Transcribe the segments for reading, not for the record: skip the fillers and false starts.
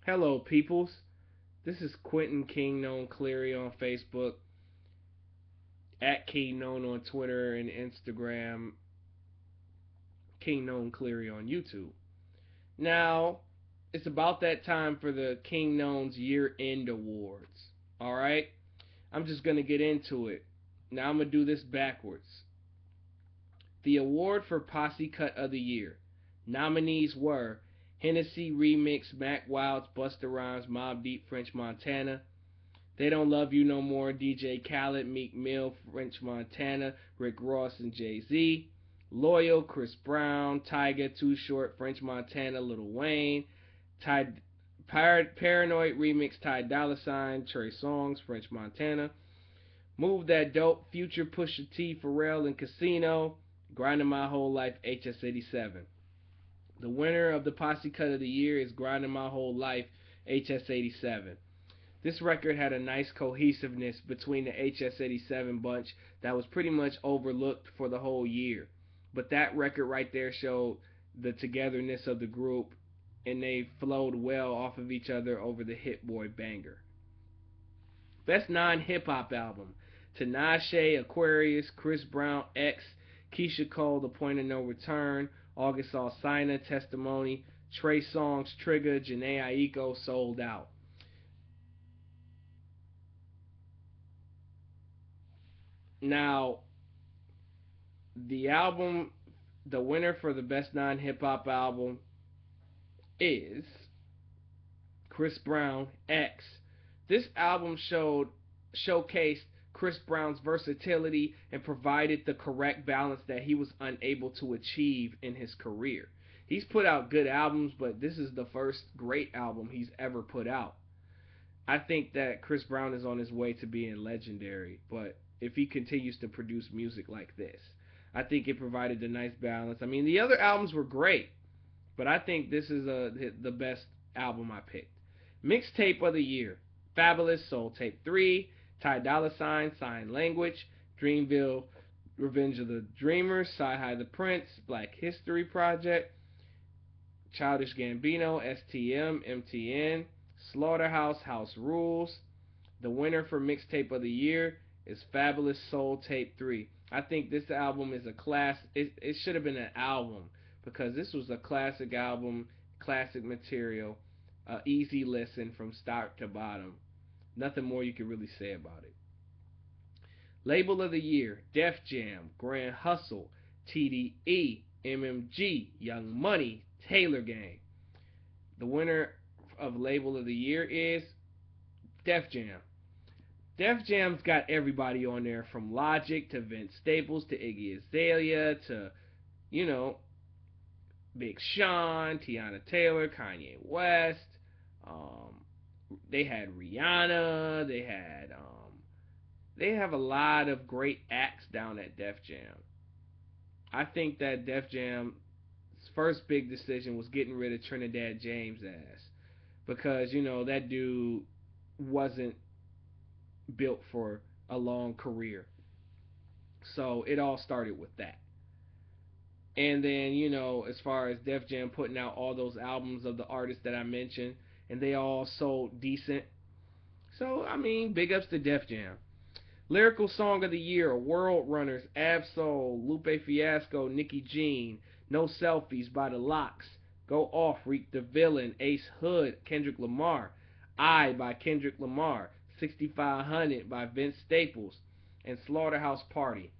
Hello, peoples. This is Quentin KingKnown Cleary on Facebook, at KingKnown on Twitter and Instagram, KingKnown Cleary on YouTube. Now, it's about that time for the KingKnown's year-end awards. All right, I'm just gonna get into it. Now I'm gonna do this backwards. The award for Posse Cut of the Year. Nominees were Hennessy Remix, Mac Wilds, Busta Rhymes, Mobb Deep, French Montana. They Don't Love You No More, DJ Khaled, Meek Mill, French Montana, Rick Ross, and Jay Z. Loyal, Chris Brown, Tyga, Too Short, French Montana, Lil Wayne. Ty, Paranoid Remix, Ty Dolla Sign, Trey Songz, French Montana. Move That Dope, Future, Pusha T, Pharrell, and Casino. Grinding My Whole Life, HS87. The winner of the Posse Cut of the Year is Grinding My Whole Life, HS87. This record had a nice cohesiveness between the HS87 bunch that was pretty much overlooked for the whole year. But that record right there showed the togetherness of the group, and they flowed well off of each other over the Hit Boy banger. Best non-hip hop album: Tinashe, Aquarius, Chris Brown, X, Keisha Cole, The Point of No Return, August Alsina, Testimony, Trey Songz, Trigger, Janae Aiko, Sold Out. Now, the album, the winner for the best non-hip hop album is Chris Brown, X. This album showcased Chris Brown's versatility and provided the correct balance that he was unable to achieve in his career. He's put out good albums, but this is the first great album he's ever put out. I think that Chris Brown is on his way to being legendary, but if he continues to produce music like this, I think it provided a nice balance. I mean, the other albums were great, but I think this is the best album I picked. Mixtape of the Year: Fabulous, Soul Tape 3, Ty Dolla Sign, Sign Language, Dreamville, Revenge of the Dreamers, Sci-Hi the Prince, Black History Project, Childish Gambino, STM, MTN, Slaughterhouse, House Rules. The winner for Mixtape of the Year is Fabulous, Soul Tape 3. I think this album is a class. It should have been an album because this was a classic album, classic material, easy listen from start to bottom. Nothing more you can really say about it. Label of the Year: Def Jam, Grand Hustle, TDE, MMG, Young Money, Taylor Gang. The winner of Label of the Year is Def Jam. Def Jam's got everybody on there from Logic to Vince Staples to Iggy Azalea to, you know, Big Sean, Tiana Taylor, Kanye West. Um, they had Rihanna. They have a lot of great acts down at Def Jam. I think that Def Jam's first big decision was getting rid of Trinidad James' ass because that dude wasn't built for a long career. So it all started with that. And then, as far as Def Jam putting out all those albums of the artists that I mentioned, and they all sold decent. So, I mean, big ups to Def Jam. Lyrical Song of the Year: World Runners, Absol, Lupe Fiasco, Nicki Jean, No Selfies by the Locks, Go Off, Reek the Villain, Ace Hood, Kendrick Lamar, I by Kendrick Lamar, 6500 by Vince Staples, and Slaughterhouse Party.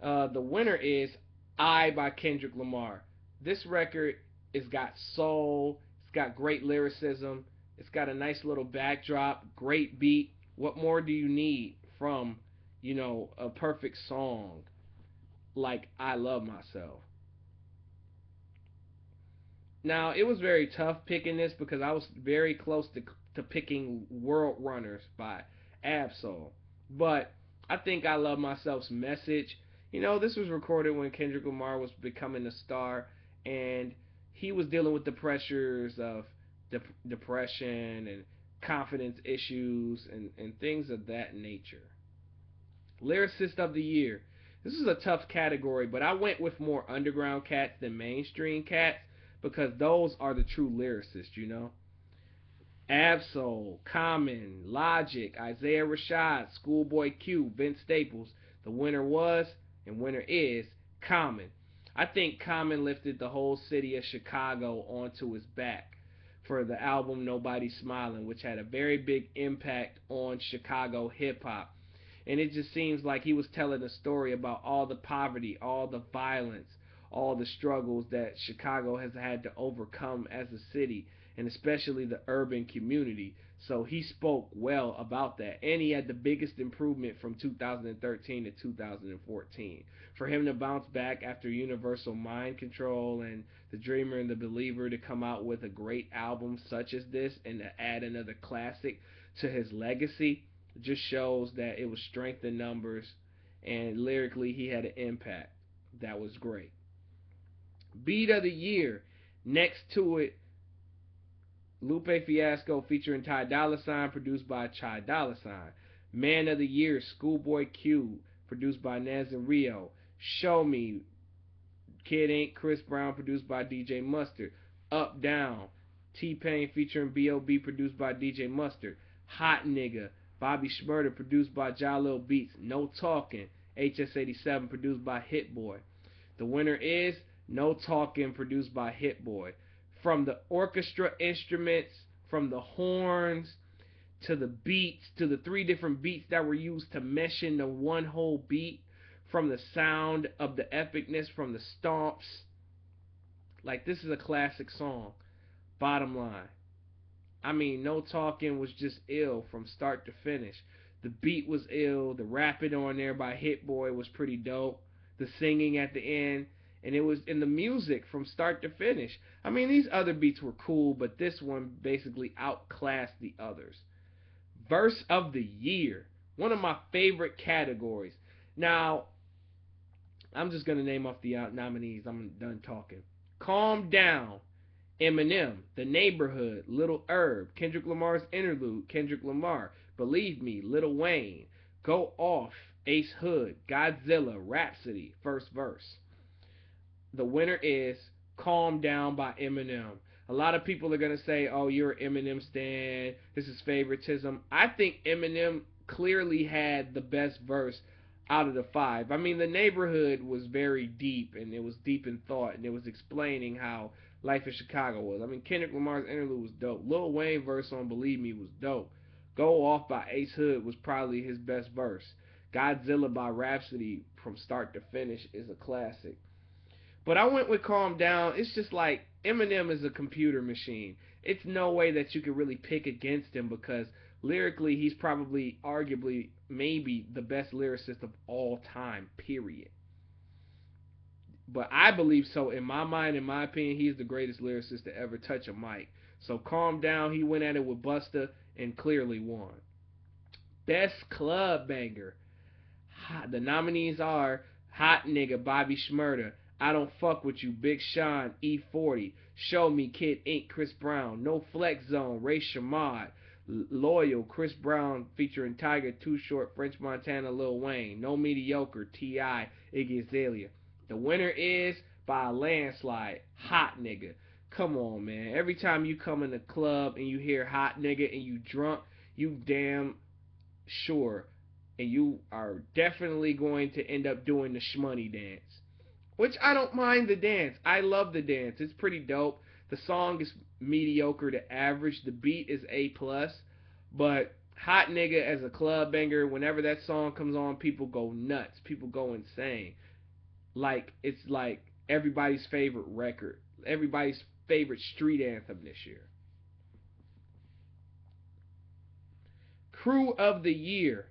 The winner is I by Kendrick Lamar. This record has got soul, it's got great lyricism, it's got a nice little backdrop, great beat. What more do you need from, a perfect song like I Love Myself? Now, it was very tough picking this because I was very close to picking World Runners by Absol. But I think I Love Myself's message. This was recorded when Kendrick Lamar was becoming a star, and he was dealing with the pressures of depression and confidence issues and things of that nature. Lyricist of the Year. This is a tough category, but I went with more underground cats than mainstream cats because those are the true lyricists, you know. Absol, Common, Logic, Isaiah Rashad, Schoolboy Q, Vince Staples. The winner was and winner is Common. I think Common lifted the whole city of Chicago onto his back for the album Nobody Smiling, which had a very big impact on Chicago hip hop. And it just seems like he was telling a story about all the poverty, all the violence, all the struggles that Chicago has had to overcome as a city, and especially the urban community. So he spoke well about that, and he had the biggest improvement from 2013 to 2014. For him to bounce back after Universal Mind Control and The Dreamer and the Believer to come out with a great album such as this and to add another classic to his legacy just shows that it was strength in numbers, and lyrically he had an impact. That was great. Beat of the Year. Next to it, Lupe Fiasco featuring Ty Dolla $ign, produced by Ty Dolla $ign. Man of the Year, Schoolboy Q, produced by Nez and Rio. Show Me, Kid Ink, Chris Brown, produced by DJ Mustard. Up Down, T-Pain featuring B.O.B., produced by DJ Mustard. Hot Nigga, Bobby Shmurda, produced by Jalil Beats. No Talking, HS87, produced by Hit Boy. The winner is No Talking, produced by Hit Boy. From the orchestra instruments, from the horns, to the beats, to the three different beats that were used to mesh into one whole beat, from the sound of the epicness, from the stomps. Like, this is a classic song. Bottom line. I mean, No Talking was just ill from start to finish. The beat was ill. The rapping on there by Hit Boy was pretty dope. The singing at the end. And it was in the music from start to finish. I mean, these other beats were cool, but this one basically outclassed the others. Verse of the Year. One of my favorite categories. Now, I'm just going to name off the nominees. I'm done talking. Calm Down, Eminem, The Neighborhood, Lil Herb, Kendrick Lamar's Interlude, Kendrick Lamar, Believe Me, Lil Wayne, Go Off, Ace Hood, Godzilla, Rhapsody, First Verse. The winner is Calm Down by Eminem. A lot of people are going to say, oh, you're an Eminem stan, this is favoritism. I think Eminem clearly had the best verse out of the five. I mean, The Neighborhood was very deep, and it was deep in thought, and it was explaining how life in Chicago was. I mean, Kendrick Lamar's Interlude was dope. Lil Wayne verse on Believe Me was dope. Go Off by Ace Hood was probably his best verse. Godzilla by Rhapsody from start to finish is a classic. But I went with Calm Down. It's just like Eminem is a computer machine. It's no way that you could really pick against him because lyrically he's probably, arguably, maybe the best lyricist of all time, period. But I believe so. In my mind, in my opinion, he's the greatest lyricist to ever touch a mic. So Calm Down, he went at it with Busta and clearly won. Best Club Banger. The nominees are Hot Nigga, Bobby Shmurda, I Don't Fuck With You, Big Sean, E40, Show Me, Kid Ink, Chris Brown, No Flex Zone, Ray Shamad, Loyal, Chris Brown featuring Tiger, Too Short, French Montana, Lil Wayne, No Mediocre, T.I., Iggy Azalea. The winner is, by a landslide, Hot Nigga. Come on, man. Every time you come in the club and you hear Hot Nigga and you drunk, you damn sure and you are definitely going to end up doing the shmoney dance. Which I don't mind the dance. I love the dance. It's pretty dope. The song is mediocre to average. The beat is A+. But Hot Nigga as a club banger, whenever that song comes on, people go nuts. People go insane. Like, it's like everybody's favorite record. Everybody's favorite street anthem this year. Crew of the Year.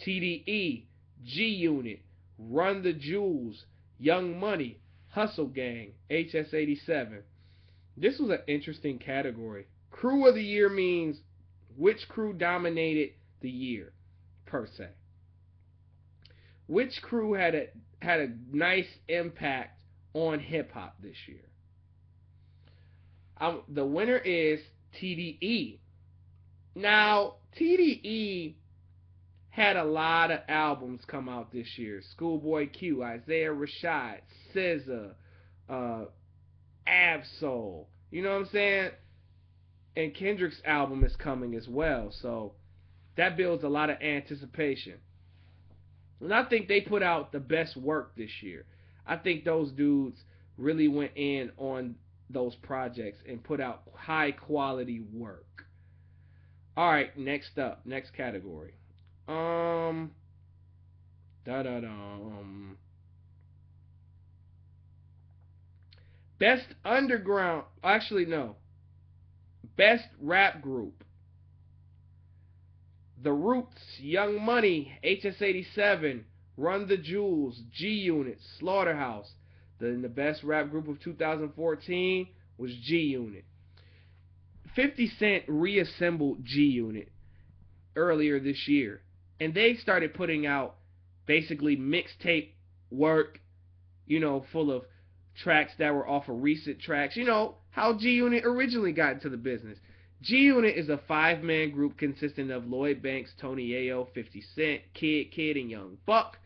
TDE, G-Unit, Run the Jewels, Young Money, Hustle Gang, HS87. This was an interesting category. Crew of the Year means which crew dominated the year, per se. Which crew had a nice impact on hip-hop this year? The winner is TDE. Now, TDE had a lot of albums come out this year. Schoolboy Q, Isaiah Rashad, SZA, Absol. You know what I'm saying? And Kendrick's album is coming as well, so that builds a lot of anticipation. And I think they put out the best work this year. I think those dudes really went in on those projects and put out high quality work. All right, next up, next category. Um, da da da. Best underground. Actually, no. Best rap group. The Roots, Young Money, HS87, Run the Jewels, G Unit, Slaughterhouse. The best rap group of 2014 was G Unit. 50 Cent reassembled G Unit earlier this year, and they started putting out basically mixtape work, full of tracks that were off of recent tracks. You know how G Unit originally got into the business. G Unit is a 5-man group consisting of Lloyd Banks, Tony Yayo, 50 Cent, Kid, and Young Buck.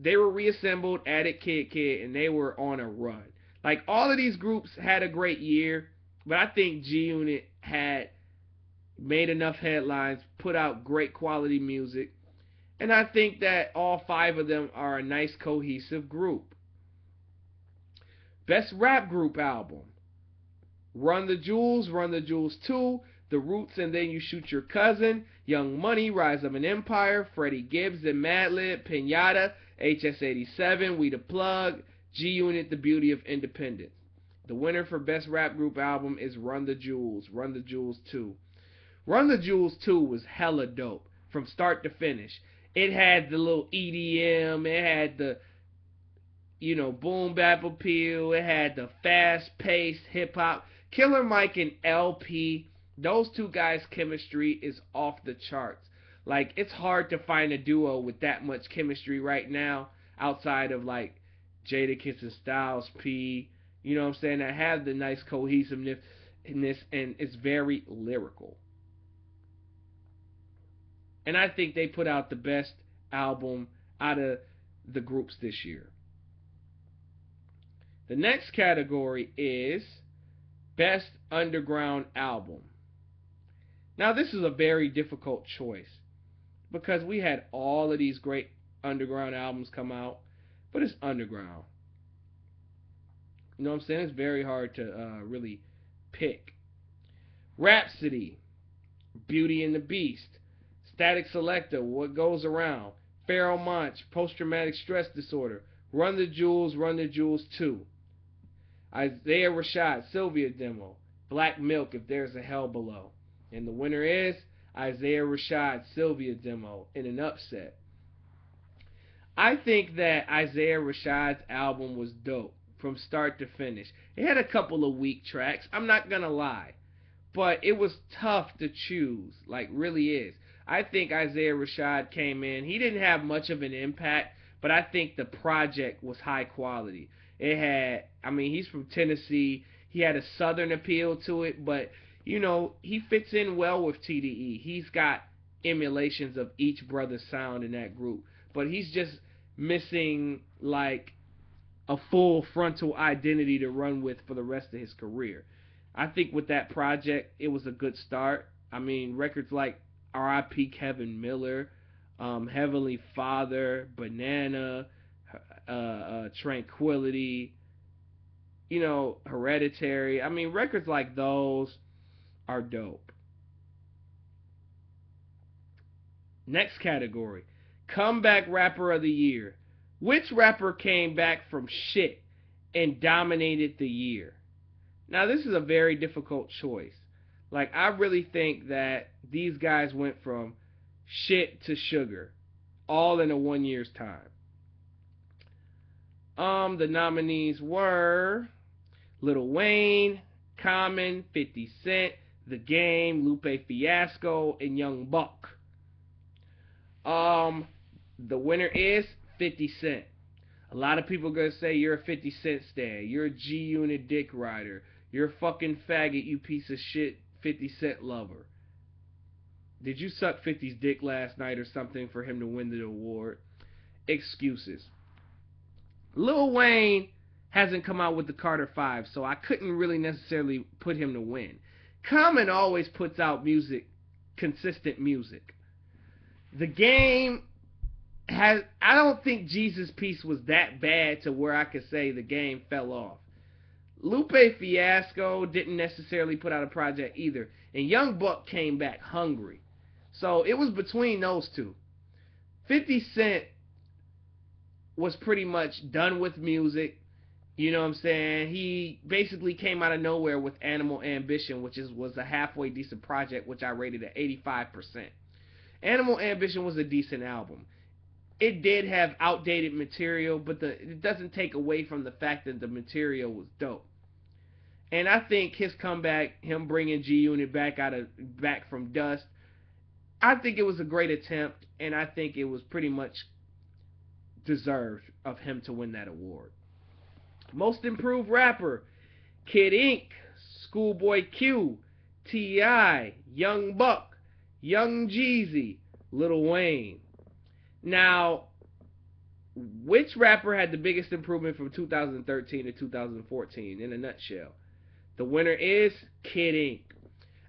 They were reassembled, added Kid, and they were on a run. Like, all of these groups had a great year, but I think G Unit had made enough headlines, put out great quality music, and I think that all 5 of them are a nice cohesive group. Best rap group album. Run the Jewels 2, The Roots and Then You Shoot Your Cousin, Young Money, Rise of an Empire, Freddie Gibbs and Madlib, Pinata, HS87, We the Plug, G Unit, The Beauty of Independence. The winner for Best Rap Group Album is Run the Jewels 2. Run the Jewels 2 was hella dope from start to finish. It had the little EDM, it had the boom bap appeal, it had the fast paced hip hop. Killer Mike and LP, those two guys' chemistry is off the charts. Like, it's hard to find a duo with that much chemistry right now outside of like Jadakiss and Styles P. You know what I'm saying? That have the nice cohesiveness in this, and it's very lyrical. And I think they put out the best album out of the groups this year. The next category is Best Underground Album. Now, this is a very difficult choice because we had all of these great underground albums come out, but it's underground. You know what I'm saying? It's very hard to really pick. Rhapsody, Beauty and the Beast, Static Selector, What Goes Around, Pharoah Monch, Post Traumatic Stress Disorder, Run the Jewels 2, Isaiah Rashad, Sylvia Demo, Black Milk, If There's a Hell Below. And the winner is Isaiah Rashad, Sylvia Demo, in an upset. I think that Isaiah Rashad's album was dope from start to finish. It had a couple of weak tracks, I'm not gonna lie, but it was tough to choose, like, really is. I think Isaiah Rashad came in, he didn't have much of an impact, but I think the project was high quality. It had, he's from Tennessee. He had a southern appeal to it, but, he fits in well with TDE. He's got emulations of each brother's sound in that group, but he's just missing, like, a full frontal identity to run with for the rest of his career. I think with that project, it was a good start. Records like R.I.P. Kevin Miller, Heavenly Father, Banana, Tranquility, Hereditary. Records like those are dope. Next category, Comeback Rapper of the Year. Which rapper came back from shit and dominated the year? Now, this is a very difficult choice. Like, I really think that these guys went from shit to sugar all in a 1 year's time. The nominees were Lil Wayne, Common, 50 Cent, The Game, Lupe Fiasco, and Young Buck. The winner is 50 Cent. A lot of people are going to say you're a 50 Cent stan. You're a G Unit dick rider. You're a fucking faggot, you piece of shit 50 Cent lover. Did you suck 50's dick last night or something for him to win the award? Excuses. Lil Wayne hasn't come out with the Carter 5, so I couldn't really necessarily put him to win. Common always puts out music, consistent music. The game has, I don't think Jesus Piece was that bad to where I could say the game fell off. Lupe Fiasco didn't necessarily put out a project either, and Young Buck came back hungry. So it was between those two. 50 Cent was pretty much done with music. You know what I'm saying? He basically came out of nowhere with Animal Ambition, which was a halfway decent project, which I rated at 85%. Animal Ambition was a decent album. It did have outdated material, but it doesn't take away from the fact that the material was dope. And I think his comeback, him bringing G Unit back from dust, I think it was a great attempt, and I think it was pretty much deserved of him to win that award. Most Improved Rapper, Kid Ink, Schoolboy Q, T.I., Young Buck, Young Jeezy, Lil Wayne. Now, which rapper had the biggest improvement from 2013 to 2014 in a nutshell? The winner is Kid Ink.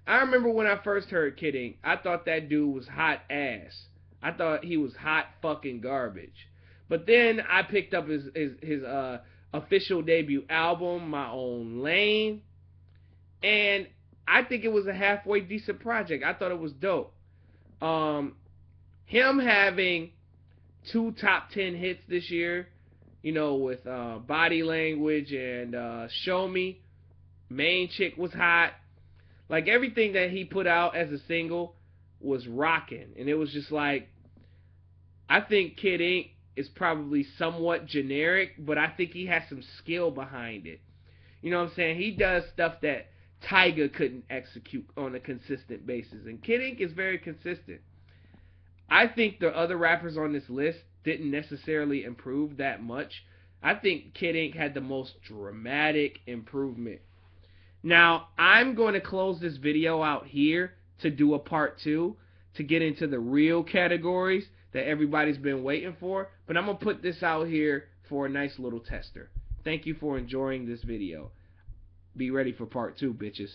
I remember when I first heard Kid Ink, I thought that dude was hot ass. I thought he was hot fucking garbage. But then I picked up his official debut album, My Own Lane, and I think it was a halfway decent project. I thought it was dope. Him having 2 top 10 hits this year, you know, with Body Language and Show Me. Main Chick was hot. Like, everything that he put out as a single was rocking. And it was just like, I think Kid Ink is probably somewhat generic, but I think he has some skill behind it. You know what I'm saying? He does stuff that Tyga couldn't execute on a consistent basis. And Kid Ink is very consistent. I think the other rappers on this list didn't necessarily improve that much. I think Kid Ink had the most dramatic improvement. Now, I'm going to close this video out here to do a part 2 to get into the real categories that everybody's been waiting for. But I'm going to put this out here for a nice little tester. Thank you for enjoying this video. Be ready for part 2, bitches.